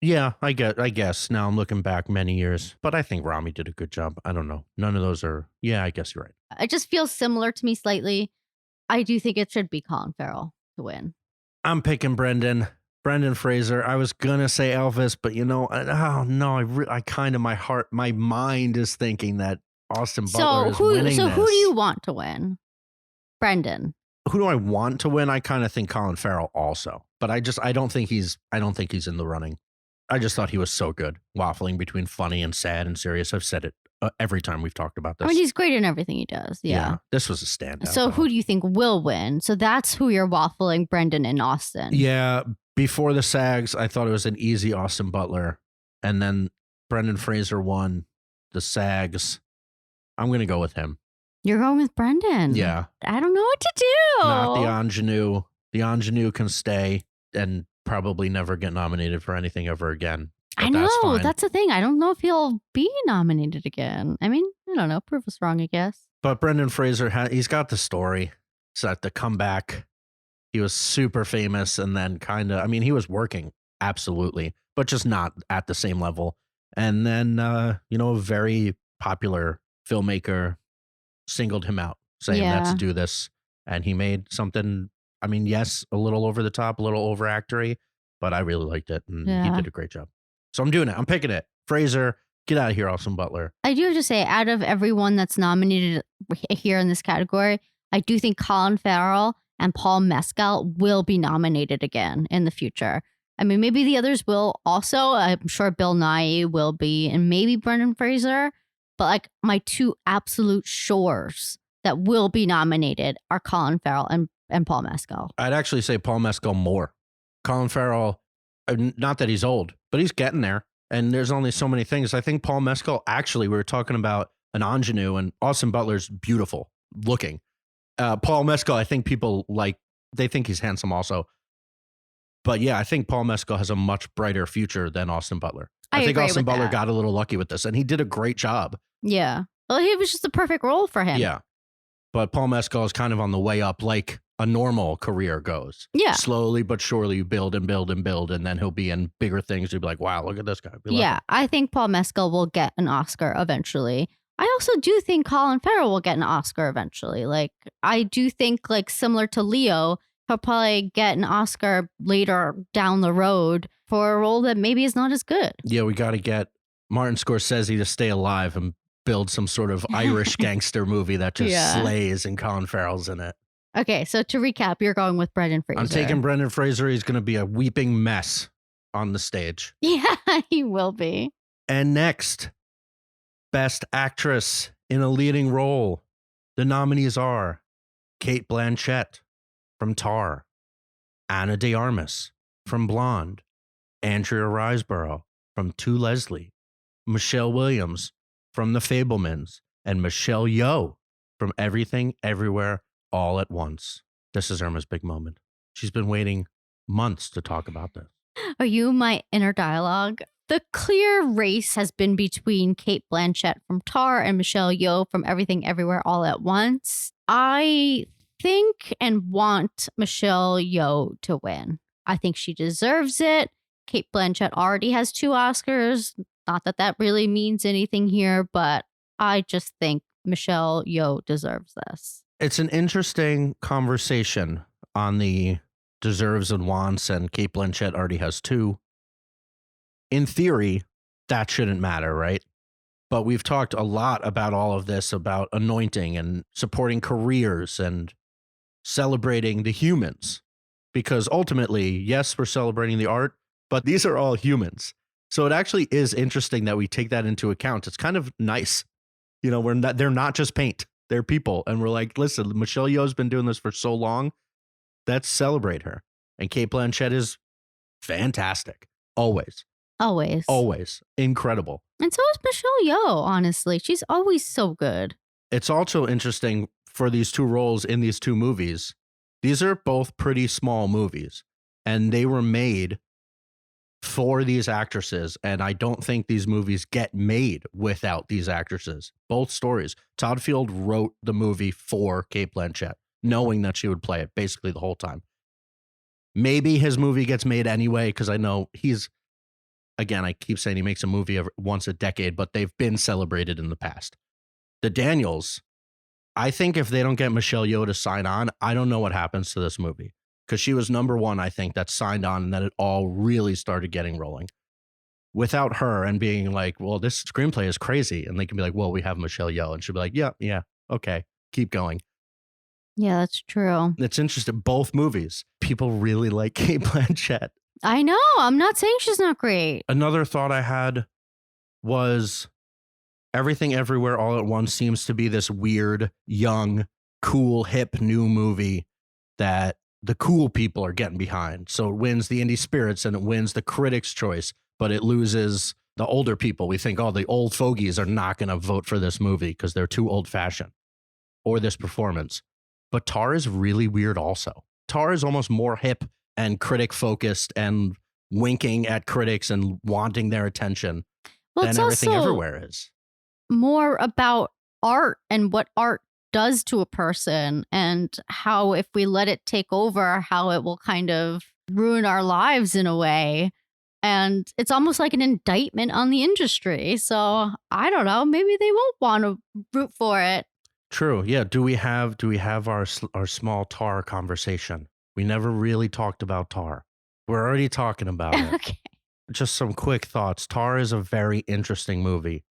Yeah, I guess. Now I'm looking back many years, but I think Rami did a good job. I don't know. None of those are. Yeah, I guess you're right. It just feels similar to me slightly. I do think it should be Colin Farrell to win. I'm picking Brendan Fraser. I was gonna say Elvis, but you know, oh no, I kind of my mind is thinking that Austin Butler is winning. So who do you want to win? Brendan. Who do I want to win? I kind of think Colin Farrell also, but I don't think he's in the running. I just thought he was so good, waffling between funny and sad and serious. I've said it every time we've talked about this. I mean, he's great in everything he does. Yeah. This was a standout. So who do you think will win? So that's who you're waffling, Brendan and Austin. Yeah. Before the SAGs, I thought it was an easy Austin Butler. And then Brendan Fraser won the SAGs. I'm going to go with him. You're going with Brendan? Yeah. I don't know what to do. Not the ingenue. The ingenue can stay and probably never get nominated for anything ever again. I know. That's the thing. I don't know if he'll be nominated again. I mean, I don't know. Prove us wrong, I guess. But Brendan Fraser, he's got the story. It's at the comeback. He was super famous and then he was working, absolutely, but just not at the same level. And then, a very popular filmmaker singled him out, saying, let's do this. And he made something, yes, a little over the top, a little over-actory, but I really liked it. And he did a great job. So I'm doing it. I'm picking it. Fraser, get out of here, Austin Butler. I do have to say, out of everyone that's nominated here in this category, I do think Colin Farrell and Paul Mescal will be nominated again in the future. I mean, maybe the others will also. I'm sure Bill Nighy will be, and maybe Brendan Fraser. But like my two absolute shores that will be nominated are Colin Farrell and Paul Mescal. I'd actually say Paul Mescal more. Colin Farrell, not that he's old, but he's getting there. And there's only so many things. I think Paul Mescal, actually, we were talking about an ingenue, and Austin Butler's beautiful looking. Paul Mescal, I think people they think he's handsome also. But yeah, I think Paul Mescal has a much brighter future than Austin Butler. I think Austin Butler got a little lucky with this, and he did a great job. Yeah. Well, he was just the perfect role for him. Yeah. But Paul Mescal is kind of on the way up, like a normal career goes. Yeah. Slowly but surely you build and build and build, and then he'll be in bigger things. You'll be like, wow, look at this guy. Yeah, I think Paul Mescal will get an Oscar eventually. I also do think Colin Farrell will get an Oscar eventually. Like, I do think, like, similar to Leo, he'll probably get an Oscar later down the road for a role that maybe is not as good. Yeah, we got to get Martin Scorsese to stay alive and build some sort of Irish gangster movie that just slays, and Colin Farrell's in it. Okay, so to recap, you're going with Brendan Fraser. I'm taking Brendan Fraser. He's going to be a weeping mess on the stage. Yeah, he will be. And next, Best Actress in a Leading Role. The nominees are Cate Blanchett from Tar, Ana de Armas from Blonde, Andrea Riseborough from To Leslie, Michelle Williams from The Fabelmans, and Michelle Yeoh from Everything Everywhere All at Once. This is Irma's big moment. She's been waiting months to talk about this. Are you my inner dialogue? The clear race has been between Cate Blanchett from Tar and Michelle Yeoh from Everything Everywhere All at Once. I think and want Michelle Yeoh to win. I think she deserves it. Cate Blanchett already has 2 Oscars. Not that that really means anything here, but I just think Michelle Yeoh deserves this. It's an interesting conversation on the deserves and wants, and Cate Blanchett already has 2. In theory, that shouldn't matter, right? But we've talked a lot about all of this, about anointing and supporting careers and celebrating the humans. Because ultimately, yes, we're celebrating the art, but these are all humans. So it actually is interesting that we take that into account. It's kind of nice. You know, they're not just paint. They're people. And we're like, listen, Michelle Yeoh's been doing this for so long. Let's celebrate her. And Cate Blanchett is fantastic. Always. Incredible. And so is Michelle Yeoh, honestly. She's always so good. It's also interesting for these 2 roles in these 2 movies. These are both pretty small movies, and they were made for these actresses. And I don't think these movies get made without these actresses. Both stories. Todd Field wrote the movie for Cate Blanchett, knowing that she would play it basically the whole time. Maybe his movie gets made anyway, because I know again, I keep saying he makes a movie once a decade, but they've been celebrated in the past. The Daniels, I think if they don't get Michelle Yeoh to sign on, I don't know what happens to this movie. Because she was number 1, I think, that signed on, and then it all really started getting rolling. Without her and being like, well, this screenplay is crazy. And they can be like, well, we have Michelle Yeoh. And she'll be like, yeah, okay, keep going. Yeah, that's true. It's interesting. Both movies, people really like Cate Blanchett. I know. I'm not saying she's not great. Another thought I had was Everything Everywhere All at Once seems to be this weird, young, cool, hip, new movie that the cool people are getting behind. So it wins the indie spirits and it wins the critics' choice, but it loses the older people. We think, oh, the old fogies are not going to vote for this movie because they're too old-fashioned or this performance. But Tar is really weird also. Tar is almost more hip and critic-focused and winking at critics and wanting their attention than Everything Everywhere is. More about art and what art does to a person, and how if we let it take over, how it will kind of ruin our lives in a way. And it's almost like an indictment on the industry. So I don't know, maybe they won't want to root for it. True. Yeah. Do we have our small Tar conversation? We never really talked about Tar. We're already talking about it. Okay. Just some quick thoughts. Tar is a very interesting movie.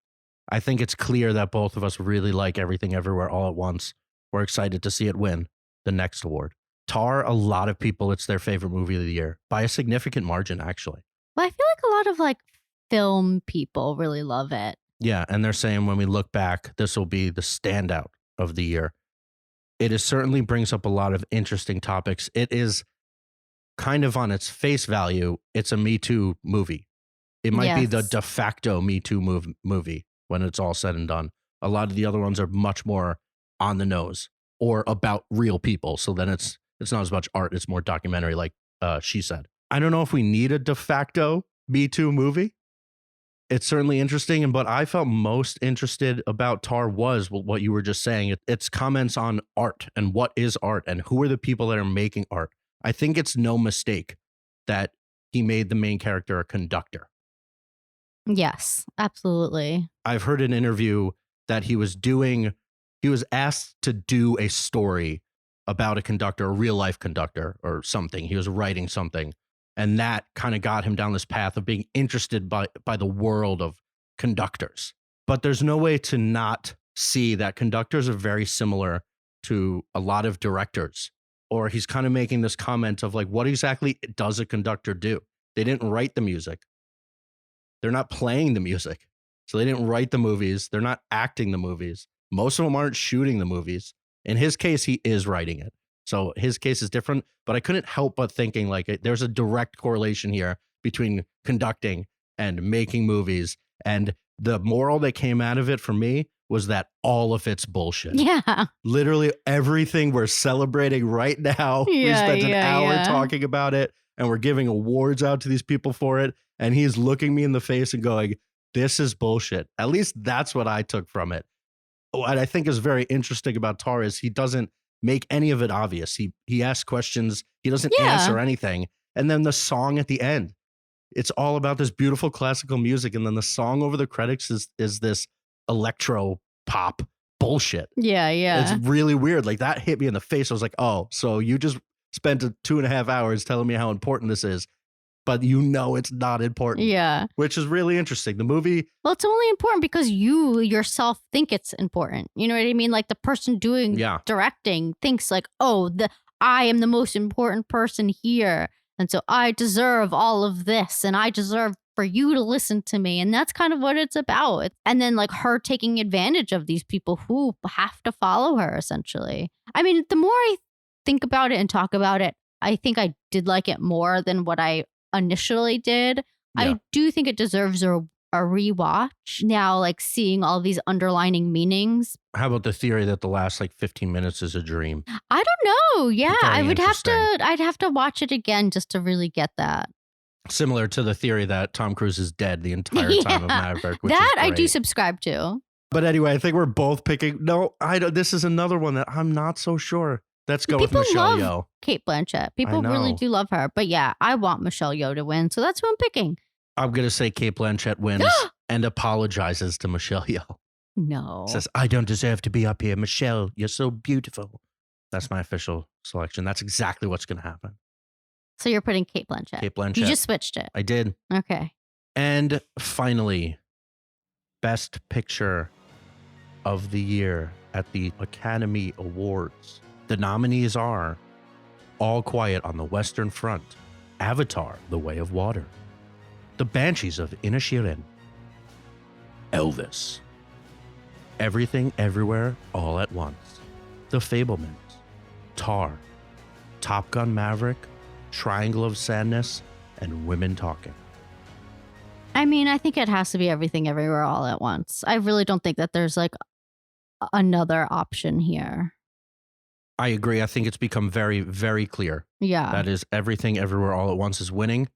I think it's clear that both of us really like Everything Everywhere All at Once. We're excited to see it win the next award. Tar, a lot of people, it's their favorite movie of the year by a significant margin, actually. Well, I feel like a lot of like film people really love it. Yeah, and they're saying when we look back, this will be the standout of the year. It certainly brings up a lot of interesting topics. It is kind of on its face value, it's a Me Too movie. It might be the de facto Me Too movie when it's all said and done. A lot of the other ones are much more on the nose or about real people. So then it's not as much art, it's more documentary, like she said. I don't know if we need a de facto Me Too movie. It's certainly interesting. And what I felt most interested about Tar was what you were just saying. It's comments on art and what is art and who are the people that are making art. I think it's no mistake that he made the main character a conductor. Yes, absolutely. I've heard an interview that he was asked to do a story about a conductor, a real life conductor or something. He was writing something. And that kind of got him down this path of being interested by the world of conductors. But there's no way to not see that conductors are very similar to a lot of directors. Or he's kind of making this comment of like, what exactly does a conductor do? They didn't write the music. They're not playing the music. So they didn't write the movies. They're not acting the movies. Most of them aren't shooting the movies. In his case, he is writing it. So his case is different, but I couldn't help but thinking like there's a direct correlation here between conducting and making movies. And the moral that came out of it for me was that all of it's bullshit. Yeah. Literally everything we're celebrating right now. We spent an hour talking about it and we're giving awards out to these people for it. And he's looking me in the face and going, this is bullshit. At least that's what I took from it. What I think is very interesting about Tar is he doesn't make any of it obvious. He asks questions. He doesn't answer anything. And then the song at the end, it's all about this beautiful classical music. And then the song over the credits is this electro pop bullshit. Yeah. It's really weird. Like that hit me in the face. I was like, oh, so you just spent 2.5 hours telling me how important this is, but you know it's not important. Yeah. Which is really interesting. The movie. Well, it's only important because you yourself think it's important. You know what I mean? Like the person doing directing thinks like, oh, I am the most important person here. And so I deserve all of this and I deserve for you to listen to me. And that's kind of what it's about. And then like her taking advantage of these people who have to follow her, essentially. I mean, the more I think about it and talk about it, I think I did like it more than what I initially did. I do think it deserves a rewatch now, like seeing all these underlining meanings. How about the theory that the last like 15 minutes is a dream? I don't know. Yeah, I'd have to watch it again just to really get that. Similar to the theory that Tom Cruise is dead the entire time of Maverick. Which that is I do subscribe to. But anyway, I think we're both picking. No, I don't. This is another one that I'm not so sure. Let's go with Michelle Yeoh. Kate Blanchett. People really do love her. But yeah, I want Michelle Yeoh to win. So that's who I'm picking. I'm going to say Kate Blanchett wins and apologizes to Michelle Yeoh. No. Says, I don't deserve to be up here. Michelle, you're so beautiful. That's my official selection. That's exactly what's going to happen. So you're putting Kate Blanchett. Kate Blanchett. You just switched it. I did. Okay. And finally, Best Picture of the Year at the Academy Awards. The nominees are All Quiet on the Western Front, Avatar, The Way of Water, The Banshees of Inisherin, Elvis, Everything Everywhere All at Once, The Fabelmans, Tar, Top Gun Maverick, Triangle of Sadness, and Women Talking. I mean, I think it has to be Everything Everywhere All at Once. I really don't think that there's like another option here. I agree. I think it's become very, very clear. Yeah. That is Everything Everywhere All at Once is winning.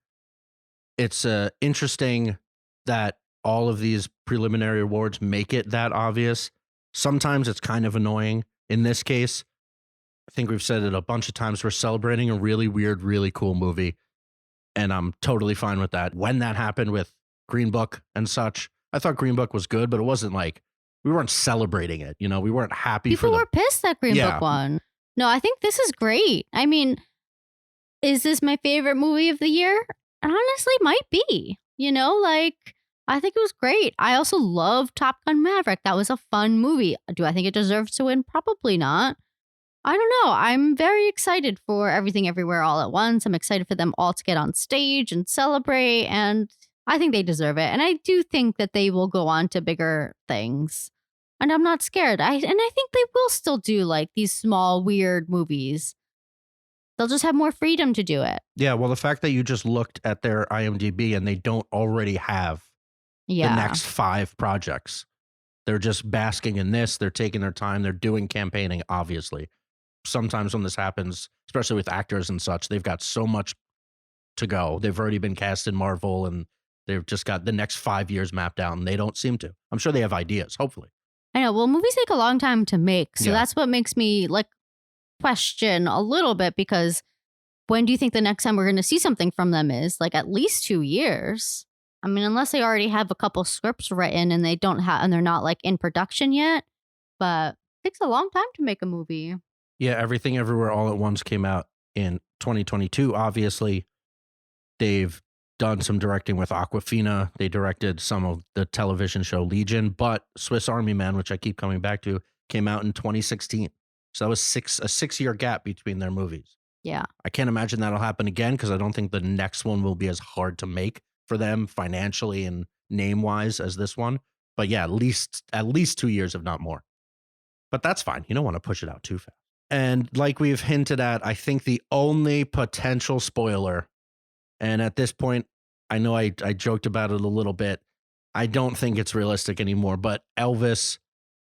It's interesting that all of these preliminary awards make it that obvious. Sometimes it's kind of annoying. In this case, I think we've said it a bunch of times. We're celebrating a really weird, really cool movie. And I'm totally fine with that. When that happened with Green Book and such, I thought Green Book was good, but it wasn't like, we weren't celebrating it. You know, we weren't happy. People were pissed that Green Book won. No, I think this is great. I mean, is this my favorite movie of the year? Honestly, might be. You know, like, I think it was great. I also love Top Gun Maverick. That was a fun movie. Do I think it deserves to win? Probably not. I don't know. I'm very excited for Everything Everywhere All at Once. I'm excited for them all to get on stage and celebrate. And I think they deserve it. And I do think that they will go on to bigger things. And I'm not scared. I think they will still do like these small, weird movies. They'll just have more freedom to do it. Yeah, well, the fact that you just looked at their IMDb and they don't already have the next 5 projects. They're just basking in this. They're taking their time. They're doing campaigning, obviously. Sometimes when this happens, especially with actors and such, they've got so much to go. They've already been cast in Marvel and They've just got the next 5 years mapped out, and they don't seem to. I'm sure they have ideas, hopefully. I know. Well, movies take a long time to make. So Yeah. that's what makes me like question a little bit, because when do you think the next time we're going to see something from them is? Like at least 2 years. I mean, unless they already have a couple scripts written and they don't have, and they're not like in production yet. But it takes a long time to make a movie. Yeah, Everything Everywhere All at Once came out in 2022. Obviously, they've done some directing with Awkwafina. They directed some of the television show Legion, but Swiss Army Man, which I keep coming back to, came out in 2016. So that was a 6-year gap between their movies. Yeah. I can't imagine that'll happen again, because I don't think the next one will be as hard to make for them financially and name-wise as this one. But yeah, at least 2 years, if not more. But that's fine. You don't want to push it out too fast. And like we've hinted at, I think the only potential spoiler, and at this point, I know I joked about it a little bit, I don't think it's realistic anymore, but Elvis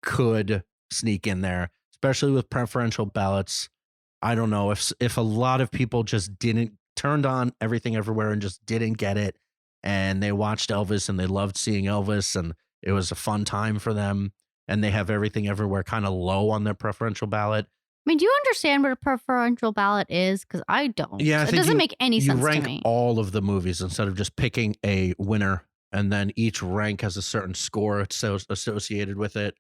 could sneak in there, especially with preferential ballots. I don't know if a lot of people just turned on Everything Everywhere and just didn't get it, and they watched Elvis and they loved seeing Elvis and it was a fun time for them, and they have Everything Everywhere kind of low on their preferential ballot. I mean, do you understand what a preferential ballot is? Because I don't. Yeah, it doesn't make any sense to me. You rank all of the movies instead of just picking a winner, and then each rank has a certain score associated with it.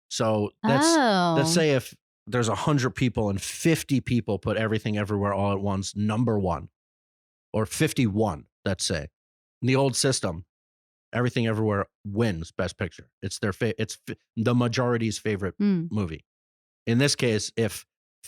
So let's say if there's 100 people and 50 people put Everything Everywhere All at Once number one, or 51, let's say. In the old system, Everything Everywhere wins Best Picture. It's it's the majority's favorite movie. In this case, if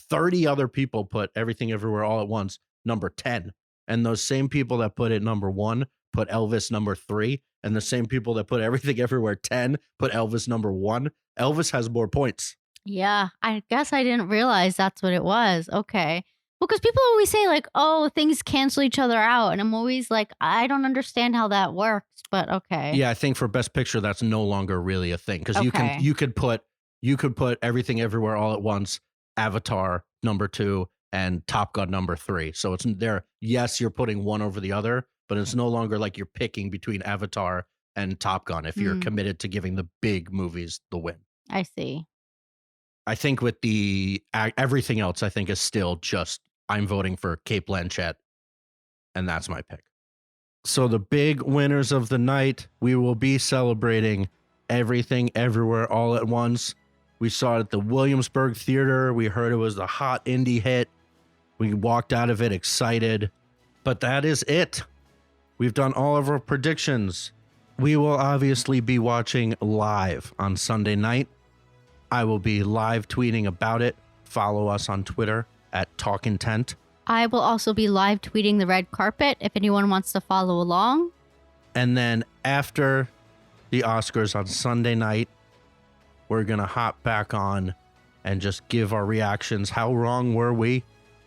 30 other people put Everything Everywhere All at Once number 10, and those same people that put it number 1 put Elvis number 3, and the same people that put Everything Everywhere 10 put Elvis number 1, Elvis has more points. Yeah, I guess I didn't realize that's what it was. Okay. Well, because people always say like, oh, things cancel each other out. And I'm always like, I don't understand how that works, but okay. Yeah, I think for Best Picture, that's no longer really a thing, because you could put Everything Everywhere All at Once, Avatar number 2, and Top Gun number 3. So it's there. Yes, you're putting one over the other, but it's no longer like you're picking between Avatar and Top Gun if you're committed to giving the big movies the win. I see. I think with the everything else, I think is still just I'm voting for Cate Blanchett, and that's my pick. So the big winners of the night, we will be celebrating Everything Everywhere All at Once. We saw it at the Williamsburg Theater. We heard it was a hot indie hit. We walked out of it excited. But that is it. We've done all of our predictions. We will obviously be watching live on Sunday night. I will be live tweeting about it. Follow us on Twitter at Talkin Tent. I will also be live tweeting the red carpet if anyone wants to follow along. And then after the Oscars on Sunday night, we're going to hop back on and just give our reactions. How wrong were we?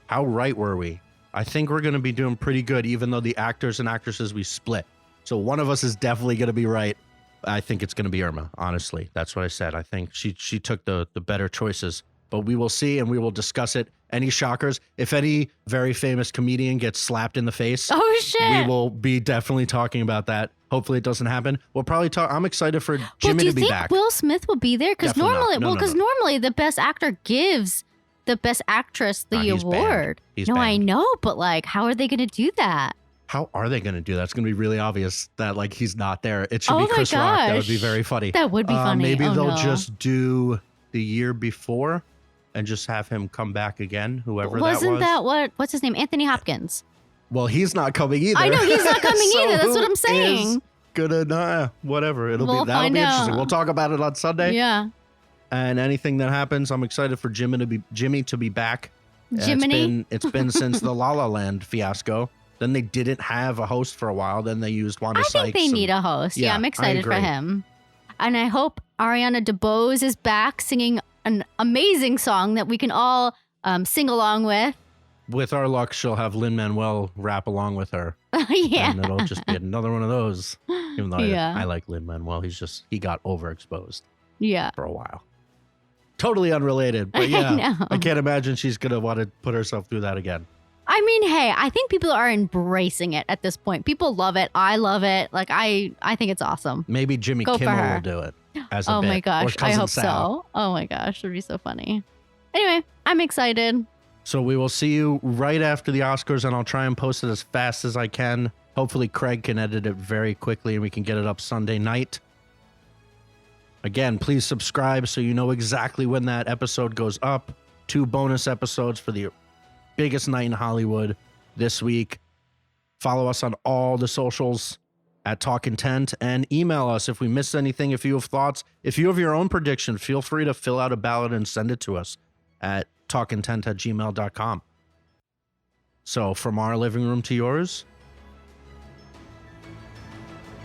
How right were we? I think we're going to be doing pretty good, even though the actors and actresses, we split. So one of us is definitely going to be right. I think it's going to be Irma, honestly. That's what I said. I think she took the better choices. But we will see, and we will discuss it. Any shockers? If any very famous comedian gets slapped in the face, oh shit, we will be definitely talking about that. Hopefully it doesn't happen. We'll probably talk. I'm excited for Jimmy to be back. Do you think Will Smith will be there? Because normally, normally the best actor gives the best actress the award. He's no, banned. I know, but like, how are they going to do that? How are they going to do that? It's going to be really obvious that like he's not there. It should be Chris Rock. That would be very funny. That would be funny. Maybe they'll just do the year before and just have him come back again, whoever that was. Wasn't that what's his name? Anthony Hopkins. Well, he's not coming either. I know he's not coming either. That's what I'm saying. Whatever. That'll be interesting. We'll talk about it on Sunday. Yeah. And anything that happens, I'm excited for Jimmy to be back. Jiminy? It's been since the La La Land fiasco. Then they didn't have a host for a while. Then they used Wanda Sykes. I think they need a host. Yeah, I'm excited for him. And I hope Ariana DeBose is back singing an amazing song that we can all sing along with. With our luck, she'll have Lin-Manuel rap along with her. Yeah. And it'll just be another one of those. Even though I like Lin-Manuel. He got overexposed. Yeah. For a while. Totally unrelated. But yeah, I can't imagine she's going to want to put herself through that again. I mean, hey, I think people are embracing it at this point. People love it. I love it. Like, I think it's awesome. Maybe Jimmy Kimmel will do it as a bit. My gosh, I hope Sal. so. Oh my gosh, it'd be so funny. Anyway, I'm excited. So we will see you right after the Oscars, and I'll try and post it as fast as I can. Hopefully Craig can edit it very quickly and we can get it up Sunday night. Again, please subscribe so you know exactly when that episode goes up. 2 bonus episodes for the biggest night in Hollywood this week. Follow us on all the socials at Talkin Tent, and email us if we missed anything. If you have thoughts, if you have your own prediction, feel free to fill out a ballot and send it to us at talkintent@gmail.com. So from our living room to yours,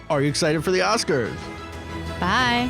are you excited for the Oscars? Bye.